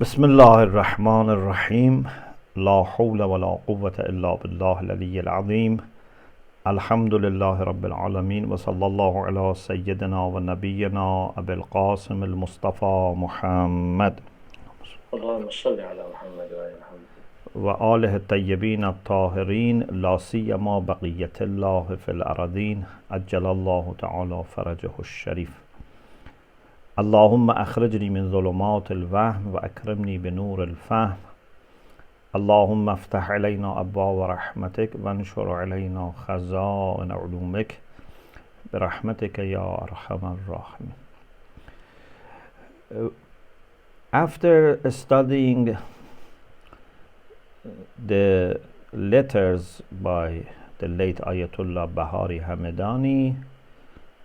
بسم الله الرحمن الرحيم لا حول ولا قوة إلا بالله العلي العظيم الحمد لله رب العالمين وصلى الله على سيدنا ونبينا أبي القاسم المصطفى محمد اللهم صل على محمد وآل محمد وآله الطيبين الطاهرين لا سيما بقية الله في الأرضين عجل الله تعالى فرجه الشريف اللهم أخرجني من ظلمات الوهم وأكرمني بنور الفهم اللهم افتح علينا أبواب رحمتك وانشر علينا خزائن علومك برحمتك يا أرحم الراحمين. After studying the letters by the late Ayatullah Bahari Hamedani,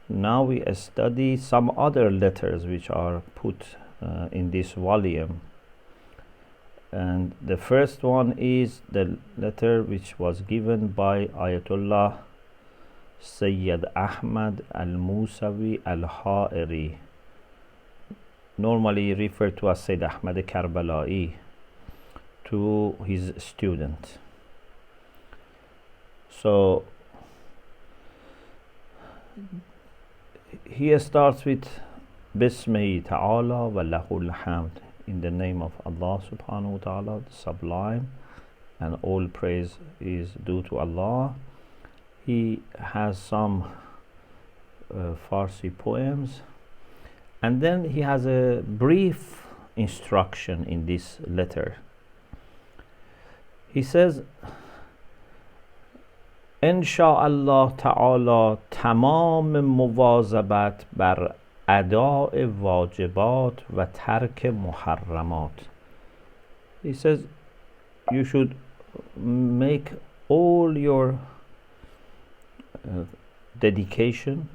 now we study some other letters which are put in this volume. And the first one is the letter which was given by Ayatullah Sayyid Ahmad al-Musawi al-Ha'iri, normally referred to as Sayyid Ahmad Karbala'i, to his student. So he starts with Bismihi ta'ala wa lahul hamd, in the name of Allah subhanahu wa ta'ala, the sublime, and all praise is due to Allah. He has some Farsi poems, and then he has a brief instruction in this letter. He says, انشاءالله تعالی تمام مواظبت بر اداء واجبات و ترک محرمات. He says you should make all your dedication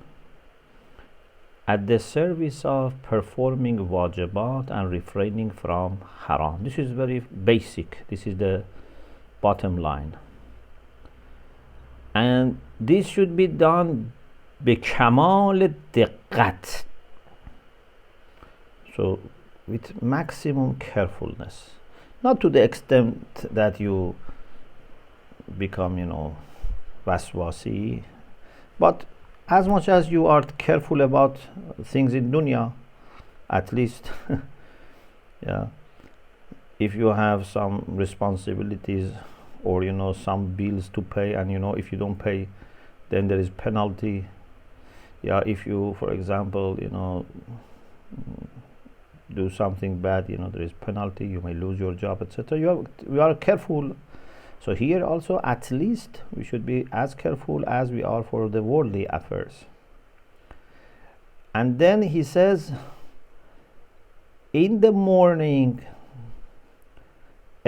at the service of performing wajibat and refraining from haram. This is very basic. This is the bottom line. And this should be done بکمال دقت, so with maximum carefulness, not to the extent that you become, waswasi, but as much as you are careful about things in dunya, at least. Yeah, if you have some responsibilities or some bills to pay, and if you don't pay, then there is penalty. Yeah, if you, for example, do something bad, there is penalty, you may lose your job, etc. We are careful. So here also, at least we should be as careful as we are for the worldly affairs. And then he says, in the morning,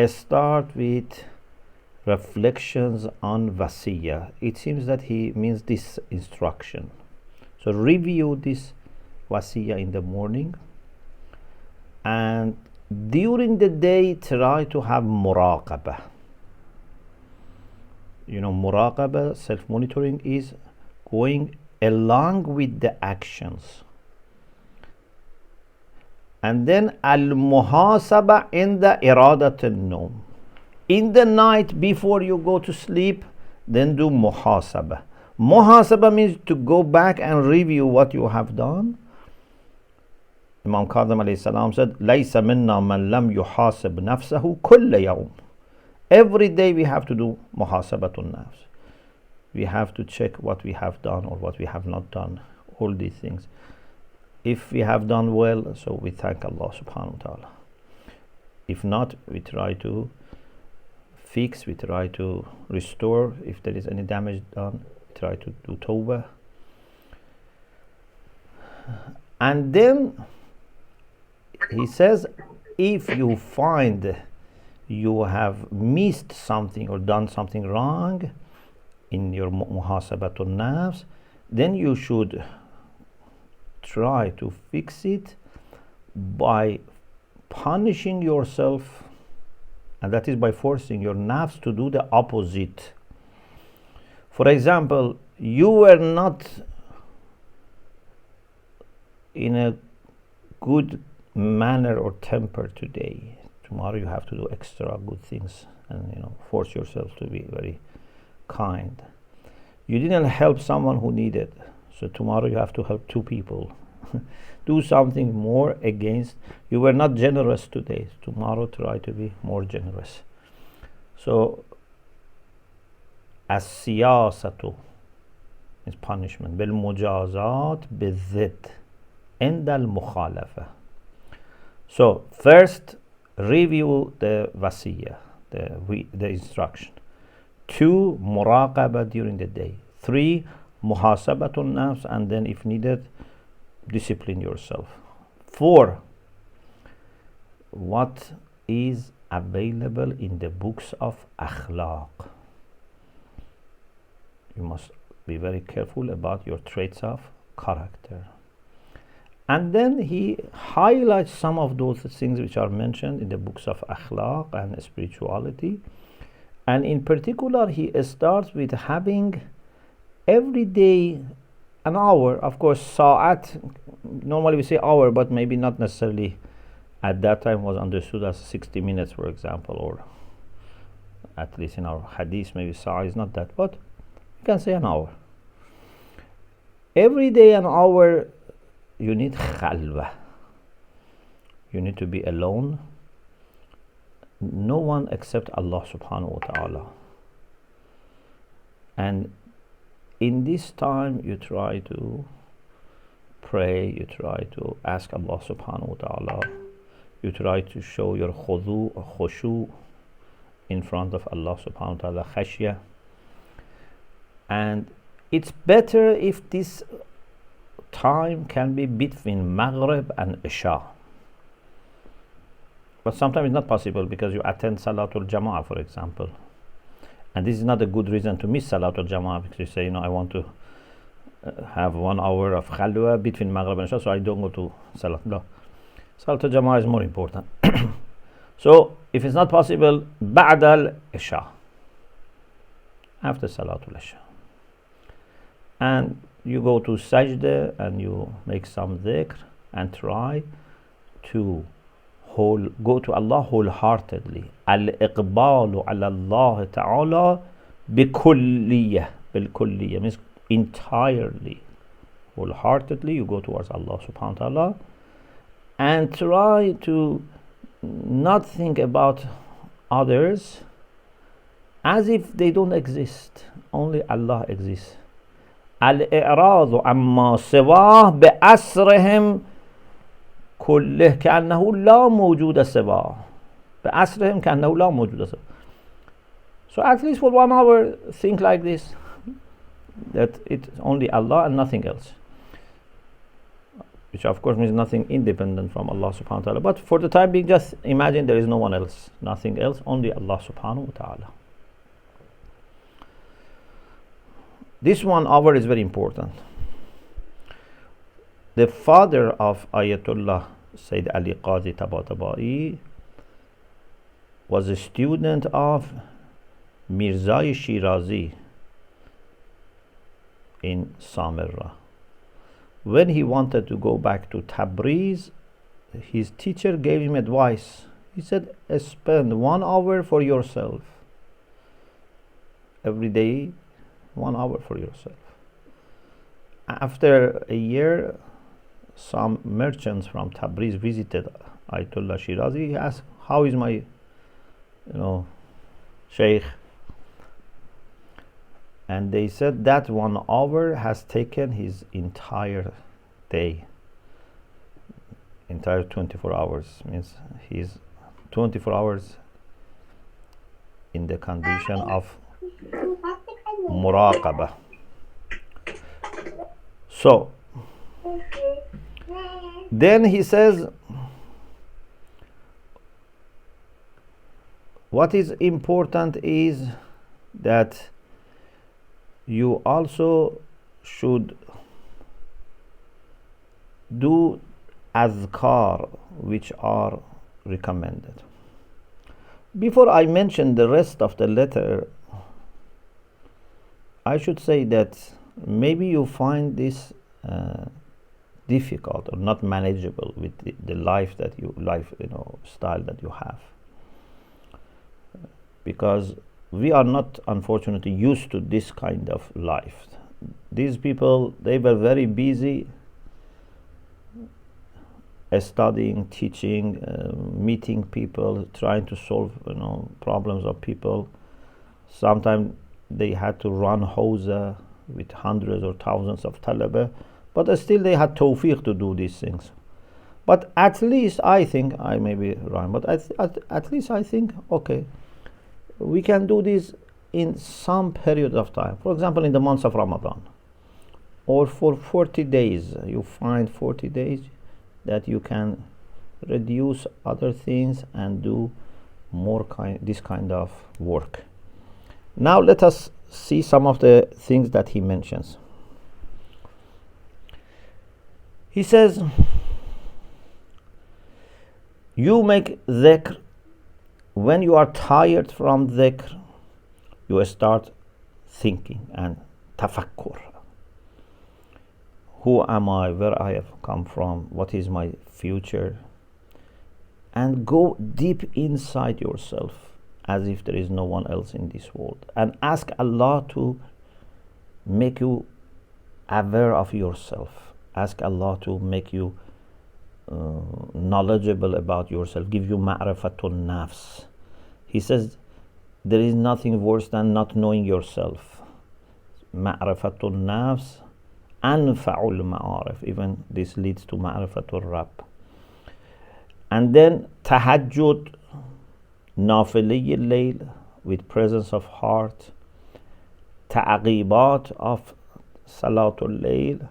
start with reflections on wasiyah. It seems that he means this instruction. So review this wasiyah in the morning, and during the day try to have muraqabah. Muraqabah, self-monitoring, is going along with the actions. And then al-muhasaba inda iradat al-nawm. In the night before you go to sleep, then do muhasaba. Muhasaba means to go back and review what you have done. Imam Kadhim alayhi salam said, "Laysa minna man lam yuhasib nafsahu kulla yawm." Every day we have to do muhasabatun nafs. We have to check what we have done or what we have not done. All these things. If we have done well, so we thank Allah subhanahu wa ta'ala. If not, we try to fix, we try to restore. If there is any damage done, we try to do tawbah. And then he says, if you find you have missed something or done something wrong in your muhasabatun nafs, then you should try to fix it by punishing yourself, and that is by forcing your nafs to do the opposite. For example, you were not in a good manner or temper today, tomorrow you have to do extra good things and force yourself to be very kind. You didn't help someone who needed, so tomorrow you have to help two people. Do something more against. You were not generous today, tomorrow try to be more generous. So as-siyasatu is punishment, bil mujazat bil zid عند المخالفة. So first review the wasiyah, the instruction. 2, muraqaba during the day. 3, muhasabatun nafs, and then if needed, discipline yourself. 4, what is available in the books of akhlaq. You must be very careful about your traits of character. And then he highlights some of those things which are mentioned in the books of akhlaq and spirituality. And in particular, he starts with having every day an hour. Of course, sa'at, normally we say hour, but maybe not necessarily at that time was understood as 60 minutes, for example, or at least in our hadith, maybe sa'a is not that, but you can say an hour. Every day an hour, you need khalwa. You need to be alone. No one except Allah subhanahu wa ta'ala. And in this time you try to pray, you try to ask Allah subhanahu wa ta'ala, you try to show your khushu in front of Allah subhanahu wa ta'ala, khashya. And it's better if this time can be between Maghrib and Isha. But sometimes it's not possible because you attend Salatul Jama'ah, for example. And this is not a good reason to miss Salatul Jama'ah, because you say, I want to have 1 hour of khalwa between Maghrib and Isha, so I don't go to Salat. No. Salatul Jama'ah is more important. So if it's not possible, Ba'd al-Isha, after Salatul Isha. And you go to sajda and you make some dhikr and try to go to Allah wholeheartedly. Al-iqbalu ala Allah ta'ala bikulliyah. Bil-kulliyah means entirely. Wholeheartedly you go towards Allah subhanahu wa ta'ala and try to not think about others as if they don't exist. Only Allah exists. الإعراض عما سواه بأسرهم كله كأنه لا موجود سواه بأسرهم كأنه لا موجود سواه. So at least for 1 hour think like this, that it's only Allah and nothing else, which of course means nothing independent from Allah subhanahu wa ta'ala, but for the time being just imagine there is no one else, nothing else, only Allah subhanahu wa ta'ala. This 1 hour is very important. The father of Ayatullah Sayyid Ali Qadi Tabatabai was a student of Mirzai Shirazi in Samarra. When he wanted to go back to Tabriz, his teacher gave him advice. He said, spend 1 hour for yourself. Every day, 1 hour for yourself. After a year, some merchants from Tabriz visited Ayatullah Shirazi. He asked, how is my Sheikh? And they said that 1 hour has taken his entire day, entire 24 hours. Means he's 24 hours in the condition of muraqabah. So then he says, what is important is that you also should do azkar which are recommended. Before I mention the rest of the letter, I should say that maybe you find this difficult or not manageable with the life that you style that you have, because we are not unfortunately used to this kind of life. These people, they were very busy studying, teaching, meeting people, trying to solve problems of people. Sometimes they had to run hawza with hundreds or thousands of talaba, but still they had tawfiq to do these things. But at least I think, I may be wrong, but at least I think, okay, we can do this in some period of time. For example, in the months of Ramadan, or for 40 days, you find 40 days that you can reduce other things and do more this kind of work. Now let us see some of the things that he mentions. He says, you make dhikr when you are tired from dhikr. You start thinking and tafakkur. Who am I? Where I have come from? What is my future? And go deep inside yourself as if there is no one else in this world, and ask Allah to make you aware of yourself. Ask Allah to make you knowledgeable about yourself, give you ma'rifatun nafs. He says there is nothing worse than not knowing yourself. Ma'rifatun nafs anfa'ul ma'arif. Even this leads to ma'rifatul Rabb. And then tahajjud, nafili layl, with presence of heart, ta'aqibat of salatul layl,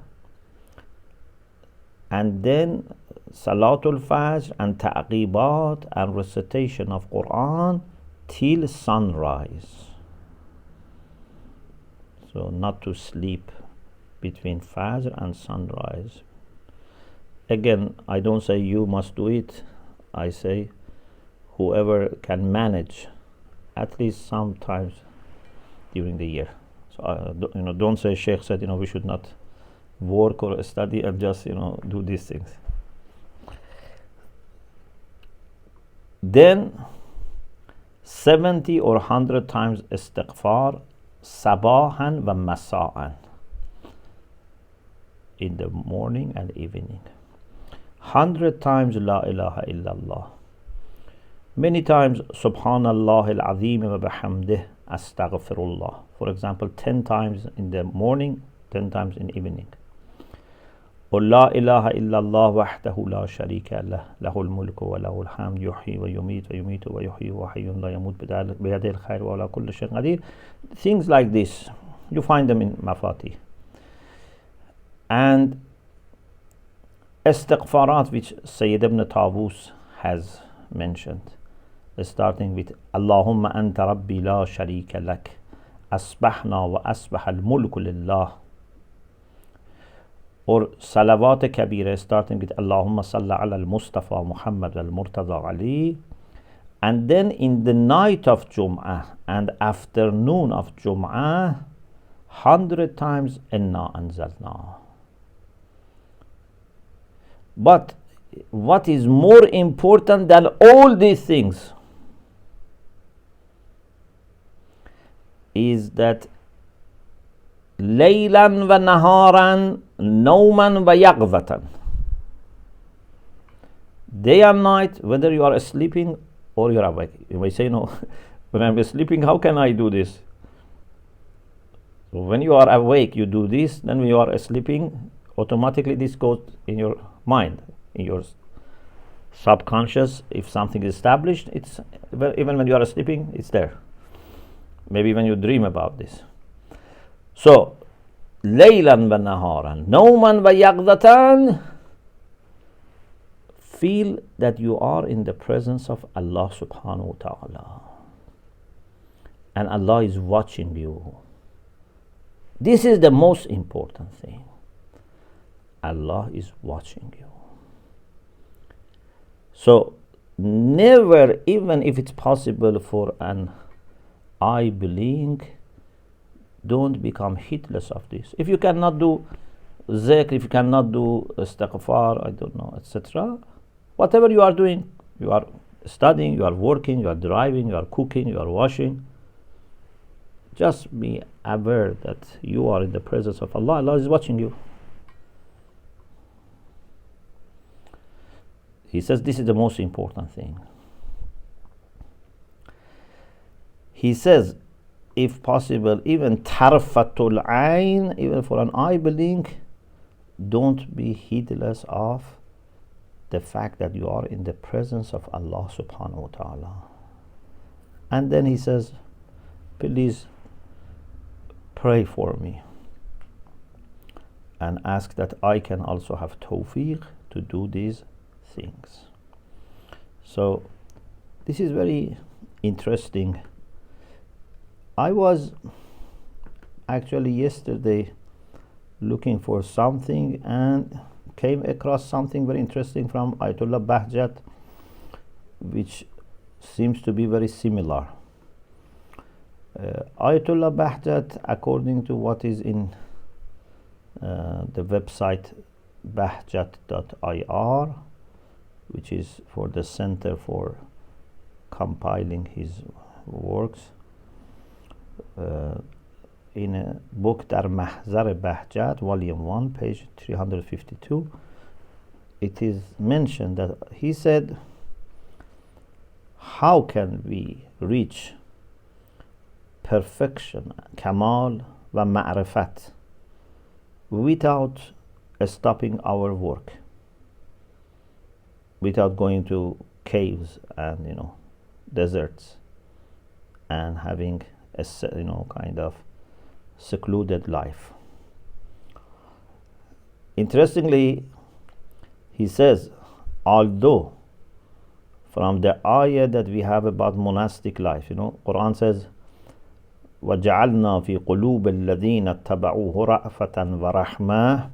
and then salatul fajr and ta'aqibat and recitation of Quran till sunrise. So not to sleep between fajr and sunrise. Again, I don't say you must do it. I say whoever can manage at least sometimes during the year. So don't say Sheikh said we should not work or study and just do these things. Then 70 or 100 times istighfar sabahan wa masa'an, in the morning and evening. 100 times la ilaha illallah. Many times subhanallah al-azim wa bihamdih astaghfirullah. For example, 10 times in the morning, 10 times in evening. La ilaha illallah wahdahu la sharika lah, lahul mulku wa lahul hamd, yuhyi wa yumeet wa yumeetu wa yuhyi wa hayyun la yamut biyadil khair wa ala kulli shay'in qadir. Things like this, you find them in Mafati. And istighfarat which Sayyid ibn Tawus has mentioned, starting with Allahumma anta rabbi la sharika lak, asbahna wa asbah al-mulku lillah. Or salawat kabira, starting with Allahumma salla ala al-Mustafa Muhammad al-Murtada Ali. And then in the night of Jum'ah and afternoon of Jum'ah, 100 times inna anzalna. But what is more important than all these things is that laylan wa naharan, nawman wa yaqzatan, day and night, whether you are sleeping or you are awake. You may say, no, when I'm sleeping, how can I do this? So when you are awake, you do this. Then when you are sleeping, automatically this goes in your mind, in your subconscious. If something is established, it's even when you are sleeping, it's there. Maybe when you dream about this. So laylan wa naharan, nawman wa yaqzatan, feel that you are in the presence of Allah subhanahu wa ta'ala, and Allah is watching you. This is the most important thing. Allah is watching you. So never, even if it's possible for an eye believing, don't become heedless of this. If you cannot do zikr, if you cannot do istighfar, I don't know, etc. Whatever you are doing, you are studying, you are working, you are driving, you are cooking, you are washing, just be aware that you are in the presence of Allah. Allah is watching you. He says this is the most important thing. He says, if possible, even tarfatul ayn, even for an eye blink, don't be heedless of the fact that you are in the presence of Allah subhanahu wa ta'ala. And then he says, please pray for me and ask that I can also have tawfiq to do these things. So this is very interesting. I was actually yesterday looking for something and came across something very interesting from Ayatullah Bahjat, which seems to be very similar. Ayatullah Bahjat, according to what is in the website bahjat.ir, which is for the Center for compiling his works, in a book Dar Mahzar Bahjat, volume 1, page 352, it is mentioned that he said, how can we reach perfection, kamal wa ma'rifat, without stopping our work, without going to caves and deserts and having a kind of secluded life. Interestingly, he says, although from the ayah that we have about monastic life, Quran says, وَجَعَلْنَا فِي قُلُوبِ الَّذِينَ اتَّبَعُوهُ رَأْفَةً وَرَحْمَةً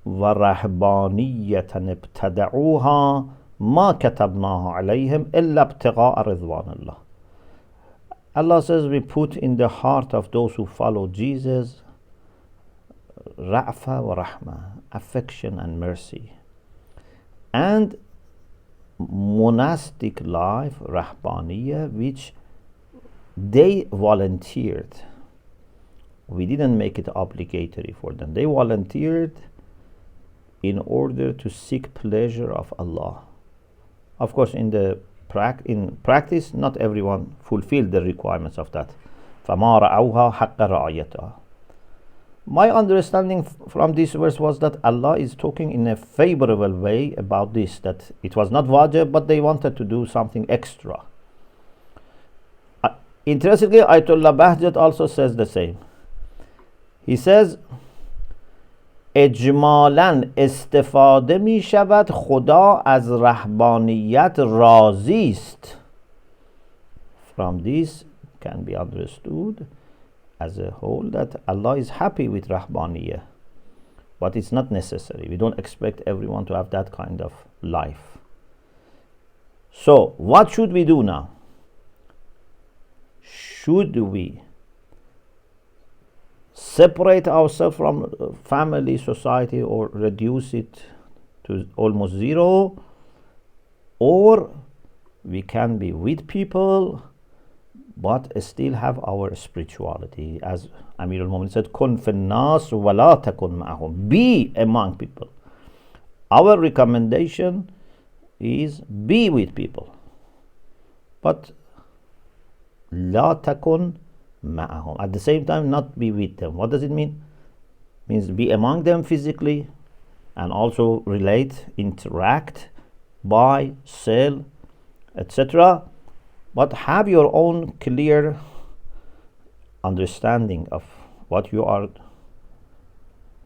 وَرَهْبَانِيَّةً ابْتَدَعُوهَا مَا كَتَبْنَاهَا عَلَيْهِمْ إِلَّا ابْتِغَاءَ رِضْوَانِ اللَّهِ. Allah says, we put in the heart of those who follow Jesus ra'fa wa rahma, affection and mercy, and monastic life, rahbaniyah, which they volunteered. We didn't make it obligatory for them. They volunteered in order to seek pleasure of Allah. Of course, in practice, not everyone fulfilled the requirements of that. فَمَا رَعَوْهَا حَقَّ رَعَيَّتَهَا. My understanding from this verse was that Allah is talking in a favorable way about this, that it was not wajib, but they wanted to do something extra. Interestingly, Ayatollah Bahjat also says the same. He says, اجمالاً استفاده می شود خدا از رهبانیت راضی است. From this can be understood as a whole that Allah is happy with rahbaniyah, but it's not necessary. We don't expect everyone to have that kind of life. So what should we do now? Should we separate ourselves from family, society, or reduce it to almost zero? Or we can be with people but still have our spirituality, as Amir al-Mu'minin said, kun fin nas wa la takun ma'ahum, be among people. Our recommendation is be with people, but la takun ma'ahum, at the same time not be with them. What does it mean? It means be among them physically and also relate, interact, buy, sell, etc., but have your own clear understanding of what you are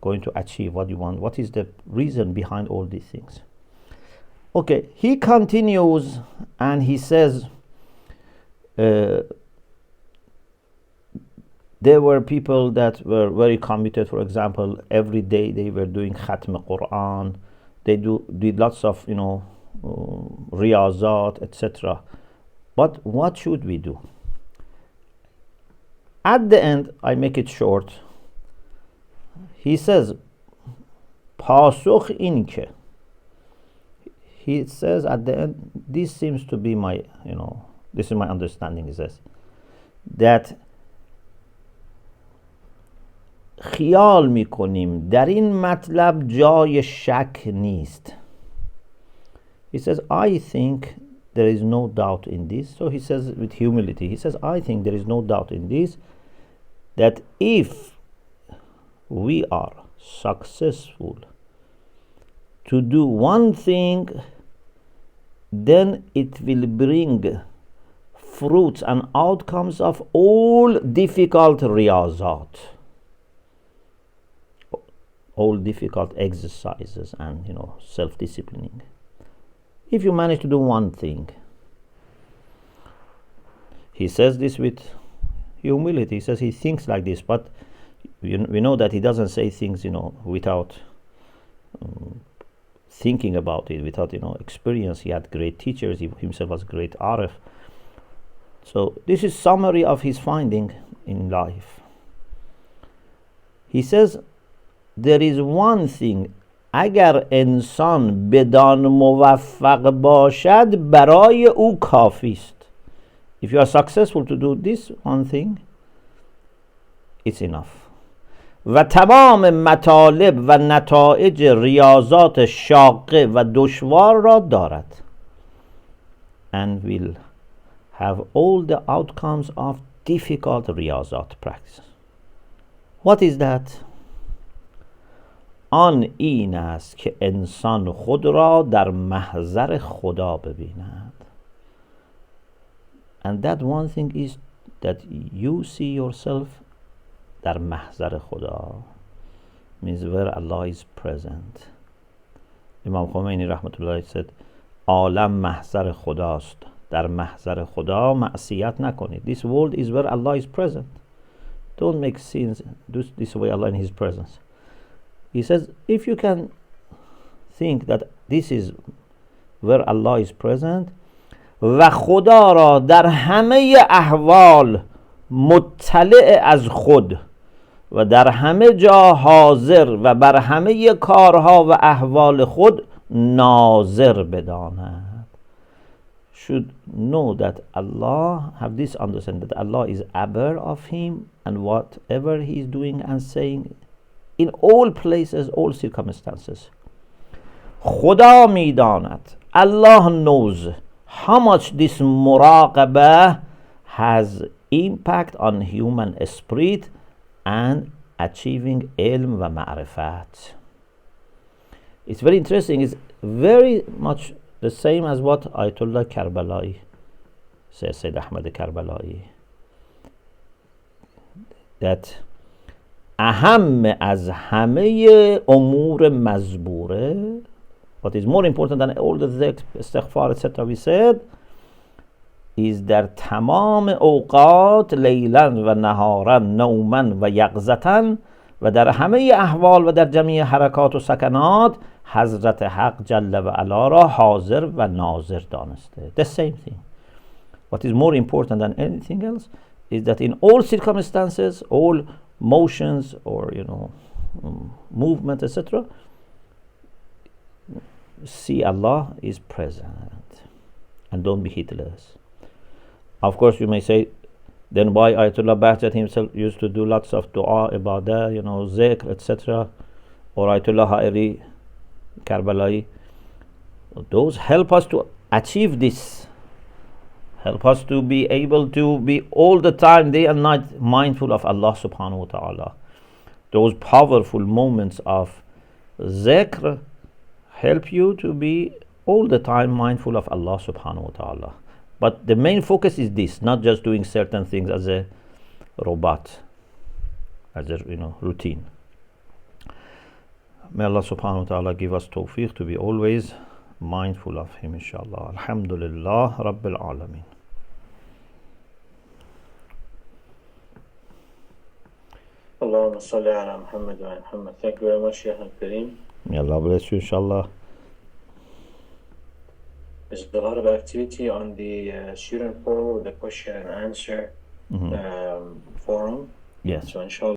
going to achieve, what you want, what is the reason behind all these things. Okay, he continues and he says, there were people that were very committed. For example, every day they were doing Khatm Quran, they did lots of riyazat, etc. But what should we do? At the end, I make it short, he says, پاسخ این که he says at the end, this seems to be my, this is my understanding, he says, that خیال میکنیم در این مطلب جای شک نیست. He says, I think there is no doubt in this. So he says with humility, he says, I think there is no doubt in this, that if we are successful to do one thing, then it will bring fruits and outcomes of all difficult riyazat, all difficult exercises and self-disciplining. If you manage to do one thing, he says this with humility. He says he thinks like this, but we know that he doesn't say things without thinking about it, without experience. He had great teachers. He himself was a great arif. So this is summary of his finding in life. He says there is one thing, اگر انسان بدان موفق باشد برای او کافی است. If you are successful to do this one thing, it's enough. و تمام مطالب و نتایج ریاضات شاقه و دشوار را دارد. And will have all the outcomes of difficult ریاضات practice. What is that? آن این است که انسان خود را در محضر خدا ببیند. And that one thing is that you see yourself در محضر خدا, means where Allah is present. امام خمینی رحمت الله said, عالم محضر خداست, در محضر خدا معصیت نکنید. This world is where Allah is present. Don't make sins, do this way Allah in His presence. He says, if you can think that this is where Allah is present, و خدا را در همه احوال مطلع از خود و در همه جا حاضر و بر همه کارها و احوال خود ناظر بداند. Should know that Allah, have this understanding that Allah is aware of him and whatever he is doing and saying in all places, all circumstances. خدا میداند, Allah knows how much this muraqabah has impact on human spirit and achieving ilm wa ma'rifat. It's very interesting. It's very much the same as what Ayatullah Karbala'i says, Sayyid Ahmad Karbala'i, that اهم از همه امور مزبوره, what is more important than all the dhikr, istighfar, etc. we said, is در تمام اوقات لیلا و نهارا نوما و یقظتا و در همه احوال و در جمیع حرکات و سکنات حضرت حق جل و علا را حاضر و ناظر دانسته. The same thing. What is more important than anything else is that in all circumstances, all motions or movement, etc., see Allah is present and don't be heedless. Of course, you may say, then why Ayatollah Bahjat himself used to do lots of dua, ibadah, zikr, etc., or Ayatollah Ha'iri Karbala'i. Those help us to achieve this, help us to be able to be all the time, day and night, mindful of Allah subhanahu wa ta'ala. Those powerful moments of zikr help you to be all the time mindful of Allah subhanahu wa ta'ala. But the main focus is this, not just doing certain things as a robot, as a routine. May Allah subhanahu wa ta'ala give us tawfiq to be always mindful of Him, inshallah. Alhamdulillah Rabbil Alameen. Allahumma salli ala Muhammad wa Muhammad. Thank you very much, Shaykh al-Kareem. May Allah bless you, inshallah. There's a lot of activity on the student portal, the question and answer forum. Yes. So inshallah.